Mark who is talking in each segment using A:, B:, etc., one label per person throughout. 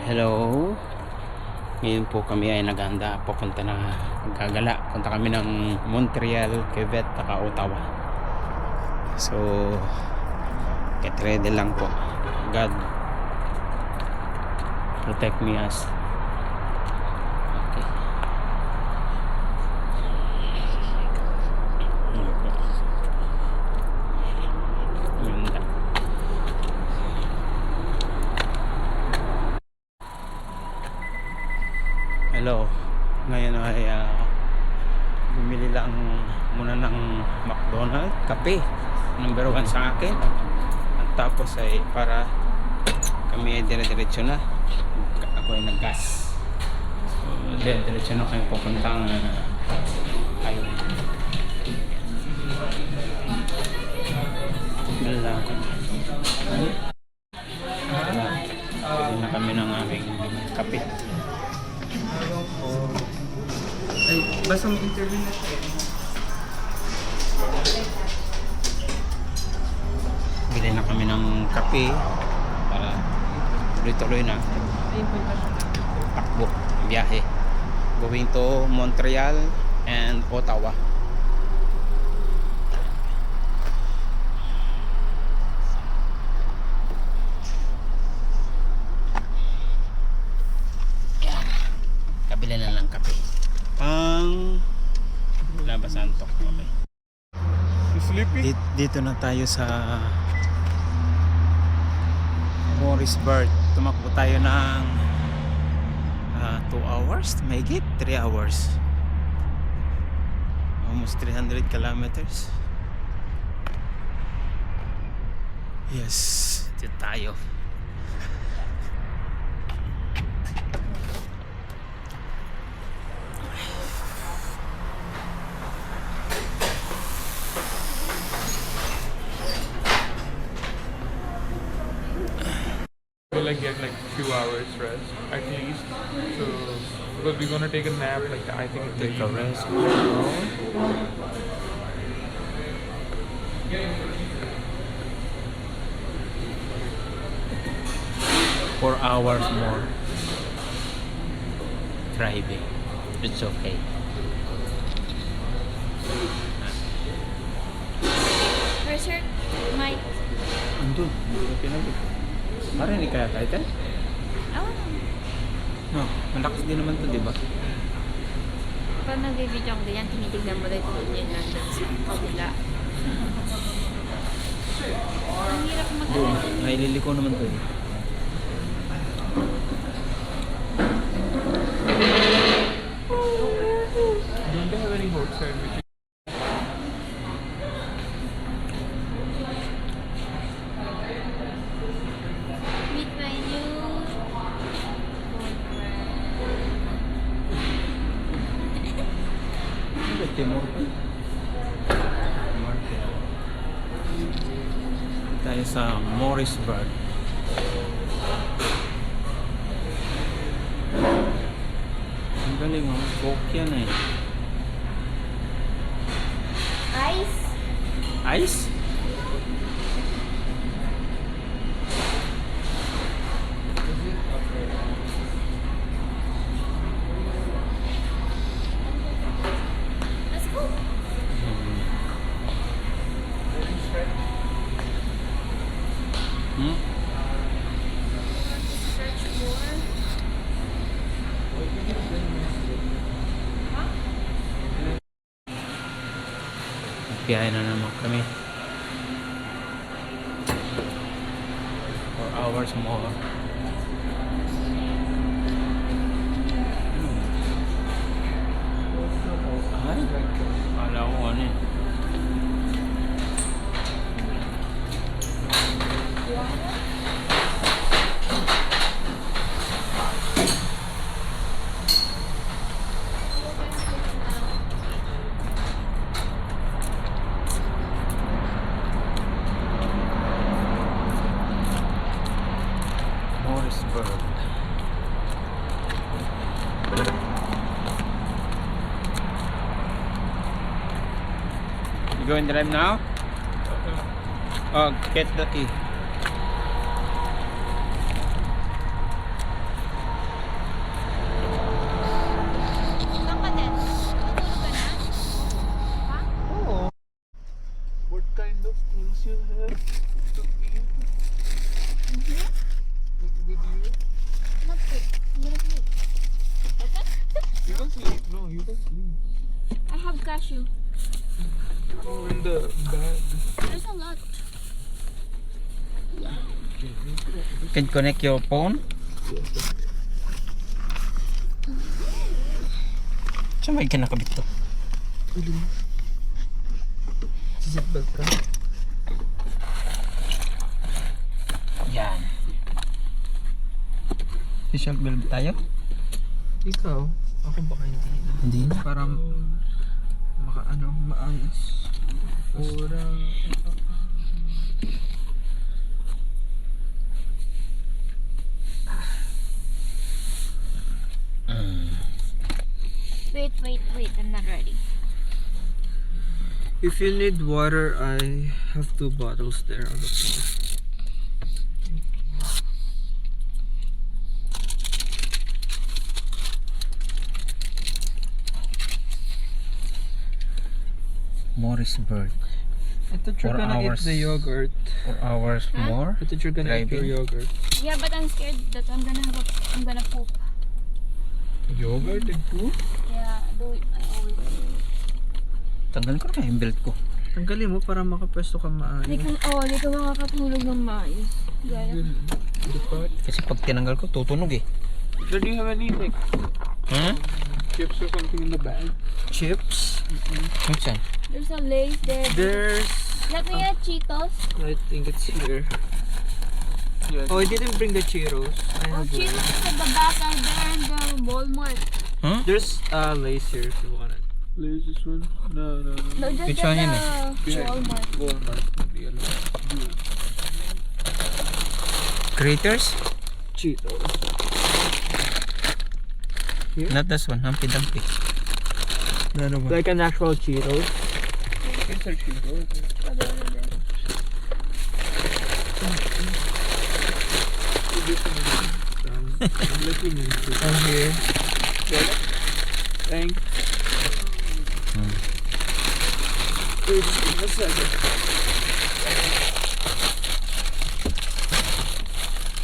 A: Hello. Ngayon po kami ay naghahanda papunta na gagala. Punta kami ng Montreal, Quebec, taka Ottawa. So get ready lang po. God protect me as. Okay. Ganda. Hello. Ngayon ay bumili lang muna ng McDonald's kape, number 1 sa akin, at tapos ay para kami ay dire-diretso na. Ako ay nag-gas, so dire-diretso na kami papuntang highway. Wala pwede na kami ng aming kape.
B: Ay, basta may interview na siya.
A: Bili na kami ng kape para tuloy-tuloy na takbo, biyahe going to Montreal and Ottawa. Yan, kabila na lang kape pang labasan to. Okay.
B: Sleepy?
A: Dito na tayo sa Morrisburg. Tumakbo tayo ng 2 hours, mahigit 3 hours, almost 300 kilometers. Yes, dito tayo.
B: We'll get like few hours rest at least. So because we're gonna take a nap, like I think in the
A: Take a
B: evening.
A: rest. 4 hours more driving. It's okay.
C: Where's your mic?
A: Andun. Okay na dito. Parang hindi kaya title?
C: Oh,
A: No, malakas din naman to, di ba?
C: pag nag-video ang ganyan, tinitignan mo lang yun nandun sa kabila. Ang hirap
A: Doon,
C: mag-alala.
A: naililiko naman to.
B: Don't they have any hot sandwiches?
C: Meet my new
A: Ano ba, Timothy? Tayo sa Morrisburg. Ang galing, oh. Coke yan eh.
C: ice.
A: Ice?
C: Let's go.
A: Hmm?
C: Search more.
A: Biyahe na naman kami. 4 hours more. Ay, kala ko ano eh. Morrisburg. You going to drive now? Oh, get the key.
B: the bag?
C: There's a lot.
A: Can connect your phone? Saan may kinakabit to?
B: Seatbelt ka?
A: Yan. Official build tayo?
B: Ikaw? Ako baka hindi na.
A: Hindi na.
B: Para maayos. Orang.
C: Wait. I'm not ready.
B: If you need water, I have 2 bottles there on the floor.
A: Morrisburg.
B: I thought you're
A: 4
B: gonna
A: hours.
B: eat the yogurt.
A: 4 hours
C: Huh?
A: more.
B: I thought you're gonna eat your
A: Driving.
B: yogurt.
C: Yeah, but I'm scared that I'm gonna poop.
B: Yogurt and poop?
C: Yeah, I always do.
A: Tanggalin ko na yung belt ko.
B: Tanggalin mo para makapwesto ka
C: Di
B: maayos.
C: ka makakatulog ng maayos. Gaya.
A: Kasi pag tinanggal ko, tutunog eh.
B: Do you have any like
A: Hmm?
B: chips or something in the bag? Chips?
A: What's yan?
C: There's a Lay's there.
B: There's,
C: Let me get Cheetos.
B: I think it's here. Yes. Oh, I didn't bring the Cheetos. I
C: Oh,
B: have
C: Cheetos
B: one.
C: is at the back and there in the Walmart.
A: Huh?
B: There's Lay's here if you want it. Lay's this one? No.
C: No, just
A: Which
C: at
A: one yun
C: the Walmart.
B: Walmart.
A: Critters?
B: Cheetos.
A: Not this one, Humpy Dumpy.
B: Like an actual Cheetos. It's a Cheetos. I'm here. Thanks. Wait a second.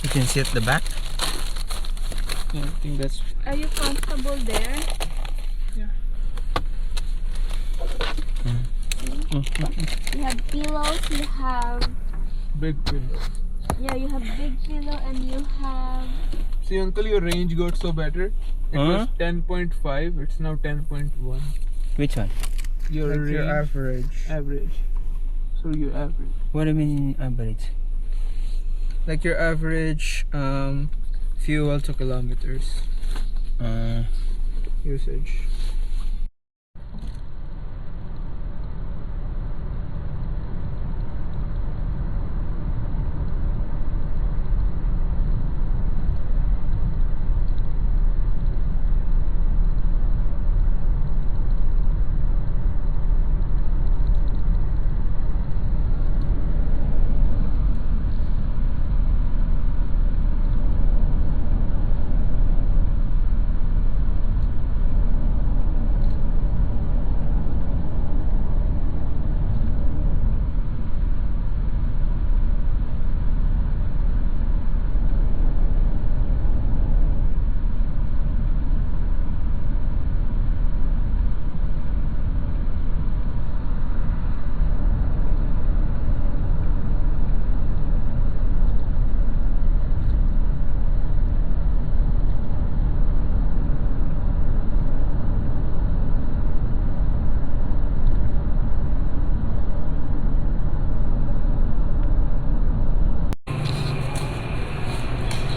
A: You can see at the back.
B: Yeah, I think that's
C: Are you comfortable there? You have pillows, you have
B: big window.
C: you have big pillow and you have
B: See, uncle, your range got so better. It was 10.5. It's now 10.1.
A: Which one?
B: Your
D: Like your
B: range,
D: average.
B: average. So your average.
A: What do you mean average?
D: Like your average fuel to kilometers usage.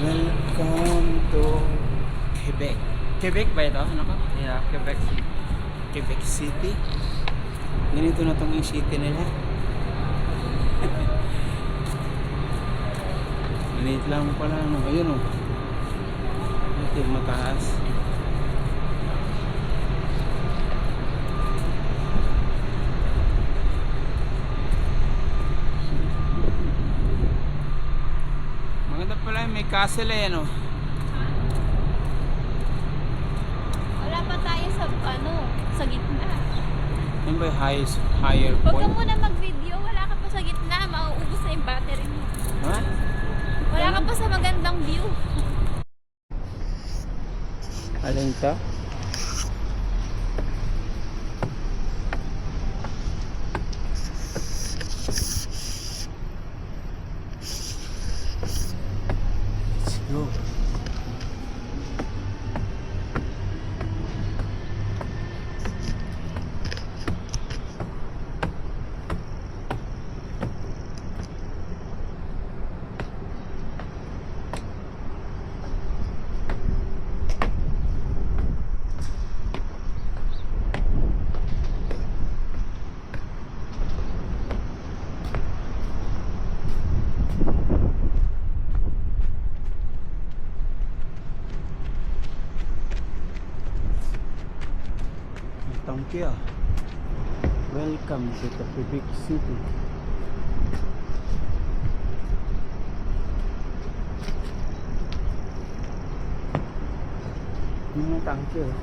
A: Welcome to Quebec. Quebec ba ito? Ano ka?
D: Yeah, Quebec City.
A: Quebec City. Ganito na itong yung city nila. Maliit lang pala. Ano? Ayun o. Ito yung mataas. Maganda pala may castle eh, ano?
C: wala pa tayo sa gitna.
A: Yan ba yung higher
C: Huwag ka
A: point?
C: muna mag-video, wala ka pa sa gitna, mauubos na yung battery mo.
A: Ha?
C: Wala ka pa sa magandang view.
A: Alin to? Yo. Tangki ah. Welcome to Tapibic City. Yung mga tangki ah.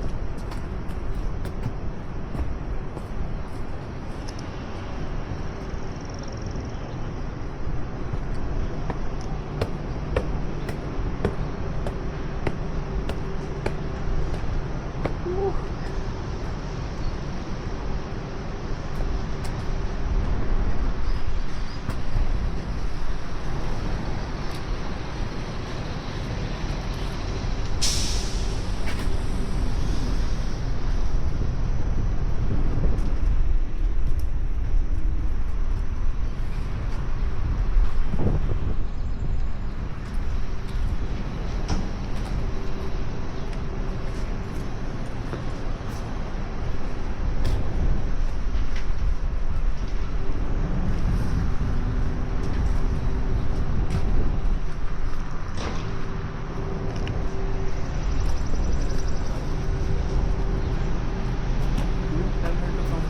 B: Tell her to come.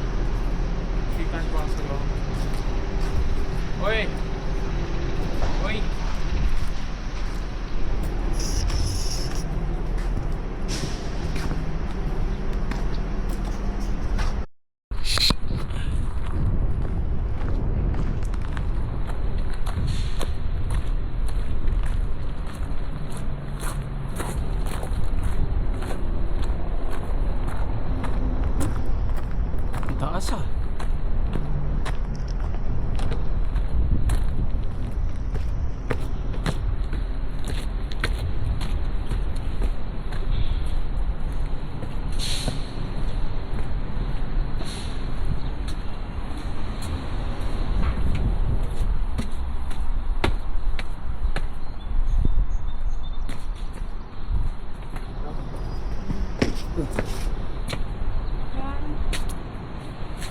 B: She can't pass along. Oi! Oi!
A: Ang taas ah.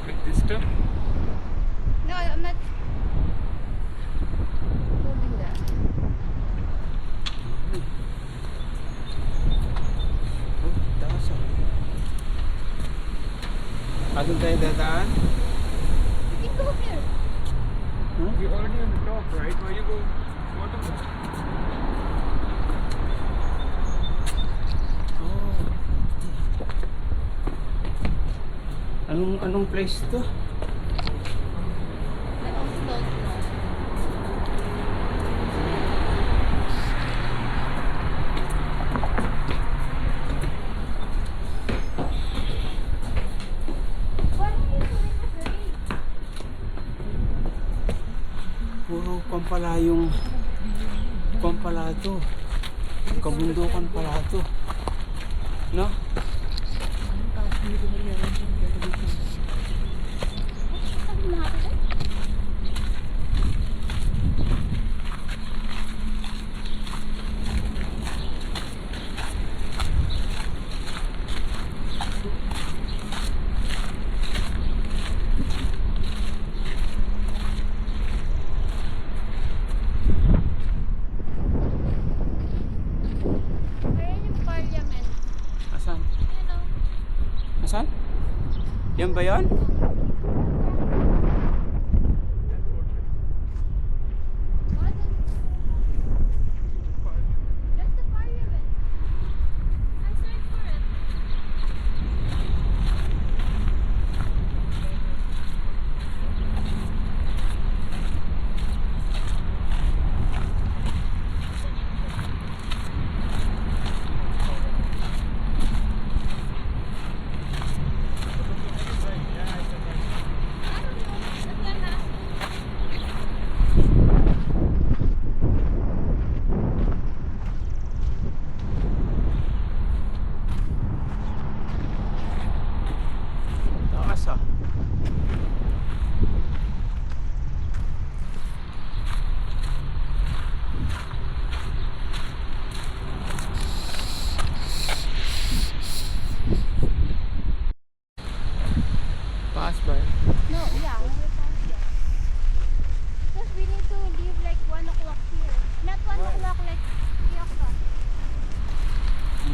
B: Like this time?
C: No, I'm not holding that.
A: Oh, taas ah. Doon tayo dadaan?
C: You can go here.
A: Huh?
B: We're already on the top, right? Why you go bottom?
A: Oh. Anong place to?
C: I also don't know. What are you doing with the ring?
A: Puro pampala to. Kabundukan pala to. No?
C: Sabi mo nga ito? Ayan yung parliament.
A: Asan?
C: You know.
A: Asan? Yan ba yan?
C: What is That's the parliament. I searched for it.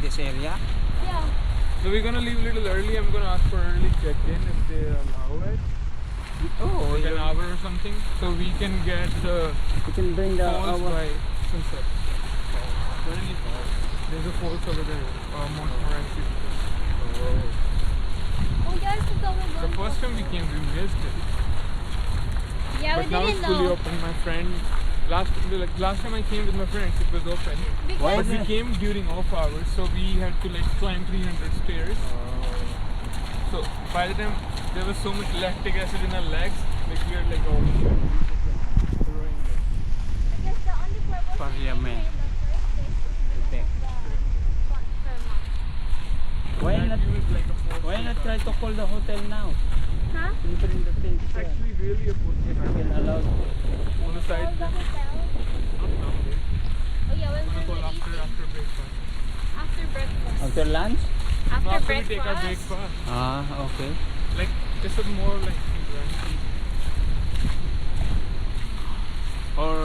A: this area?
C: Yeah.
B: So we're gonna leave a little early. I'm gonna ask for early check-in if they allow it.
A: Oh,
B: Like an hour or something. So we can get the
A: you can bring the
B: falls
A: our.
B: by sunset. There's a falls over there. Montmorency.
C: Oh, yeah, I forgot we're
B: The
C: going.
B: first time we came, we missed it.
C: Yeah,
B: But
C: we
B: now
C: didn't
B: it's fully
C: know.
B: open. My friend, last time I came with my friends, it was open.
A: Why
B: But
A: is
B: we
A: it?
B: came during off hours, so we had to like climb 300 stairs. So by the time there was so much lactic acid in our legs, like we were like, oh shit.
C: I guess the only purpose
A: Parliament.
C: in the first place is
A: Okay. Why
B: That
A: not?
B: view is like a forest
A: Why not
B: park.
A: try to call the hotel now?
C: Huh?
A: You bring the things
B: It's
A: there.
B: actually really a good
A: If you can allow.
B: on the side.
C: Call the
B: Not
C: hotel.
B: now, babe.
C: Oh yeah,
B: I'm
C: when
B: gonna
C: we're
B: call
C: eating.
B: after breakfast.
C: After breakfast.
A: After lunch?
B: No,
C: After
B: after we
C: breakfast.
B: take our breakfast.
A: Ah, okay.
B: Like this is more like
A: Or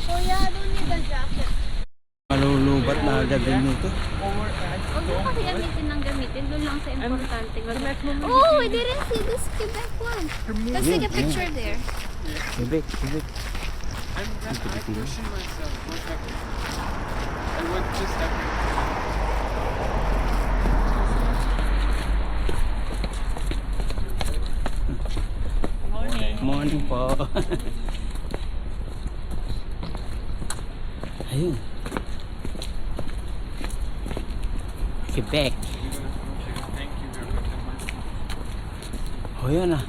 C: Oh yeah, I don't need a jacket.
A: malulubat na agad din nito.
B: over at
C: Huwag mo kasi gamitin ng gamitin. Doon lang sa importante.
B: maximum
C: Oh, we didn't see this Quebec one. Let's take a picture there.
A: Quebec, Quebec.
B: And then I question myself, what happened? And what just happened?
A: Morning po. Ayun. Quebec.
B: Thank you very much.
A: Oh, yan ah.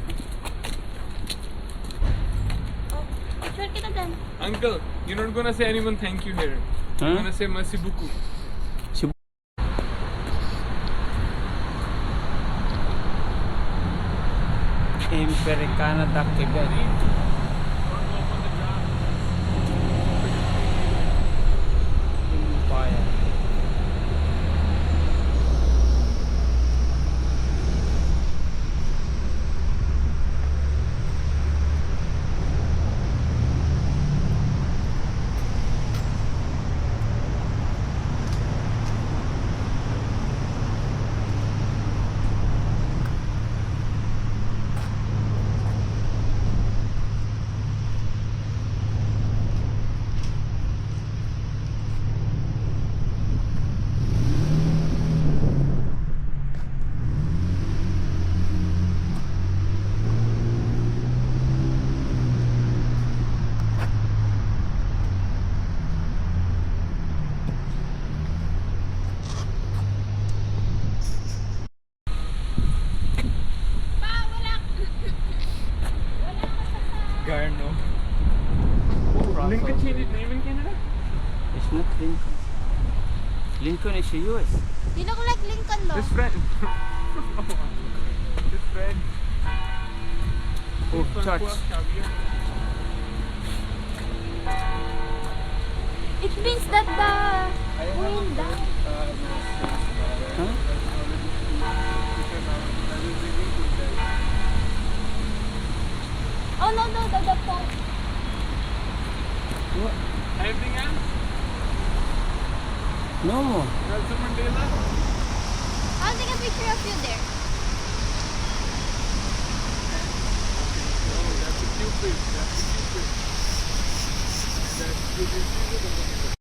C: Picture kita dyan.
B: Uncle, you're not gonna say anyone thank you here.
A: Huh?
B: You're gonna say merci beaucoup.
A: Imperi Canada, Quebec. Empire.
B: Garno. Lincoln changed its name in Canada?
A: It's not Lincoln. Lincoln is the US.
C: You look like Lincoln though.
B: His friend. His friend.
A: Oh,
B: His friend
A: church.
B: was Xavier.
C: It means that the wind died.
A: Huh?
C: Oh no, the phone.
A: What?
B: Anything else?
A: No.
B: Nelson Mandela?
C: I'll take a picture of you there.
B: Oh, that's a Cupid. That's a Cupid. That's Cupid.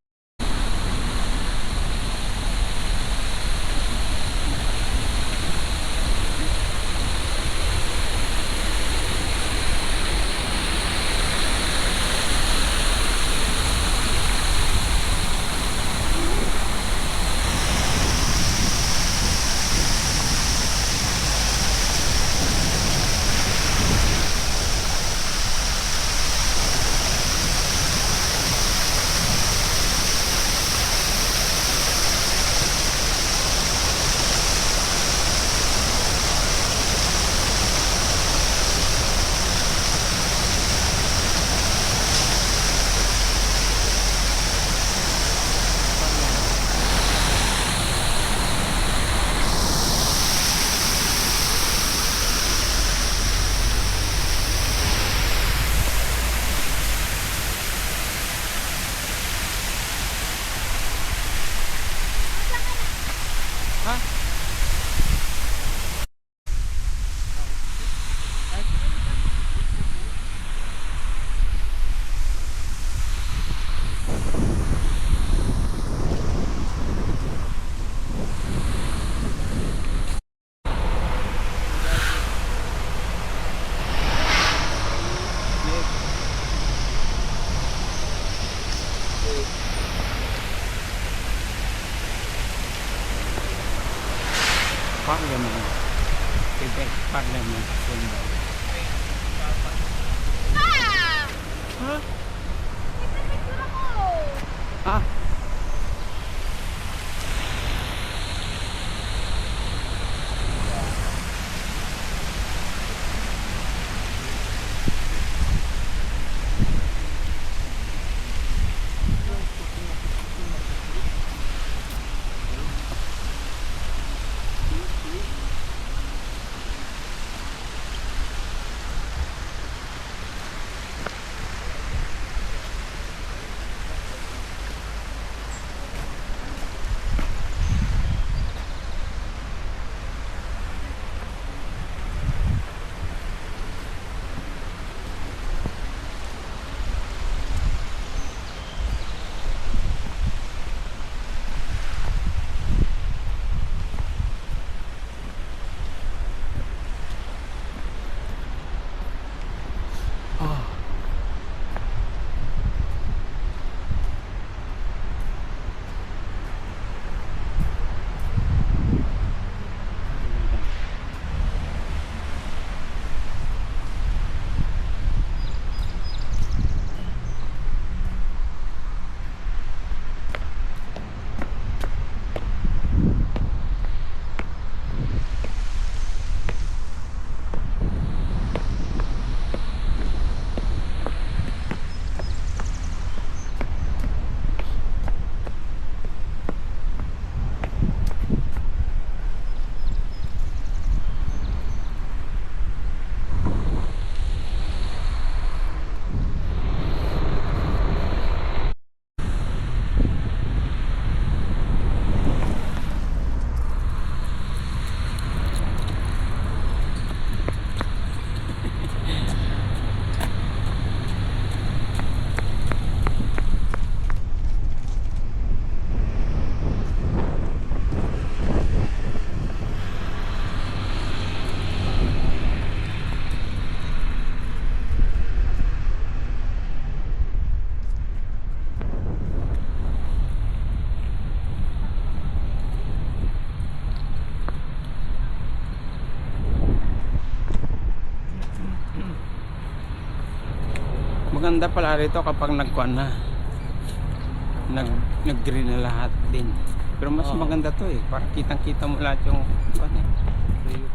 A: Parliament. Quebec Parliament symbol. Ha? Ah. Maganda pala rito kapag nagkuhan na. Nag-green na lahat din. Pero mas maganda to eh. Para kitang-kita mo lahat yung kuhan eh.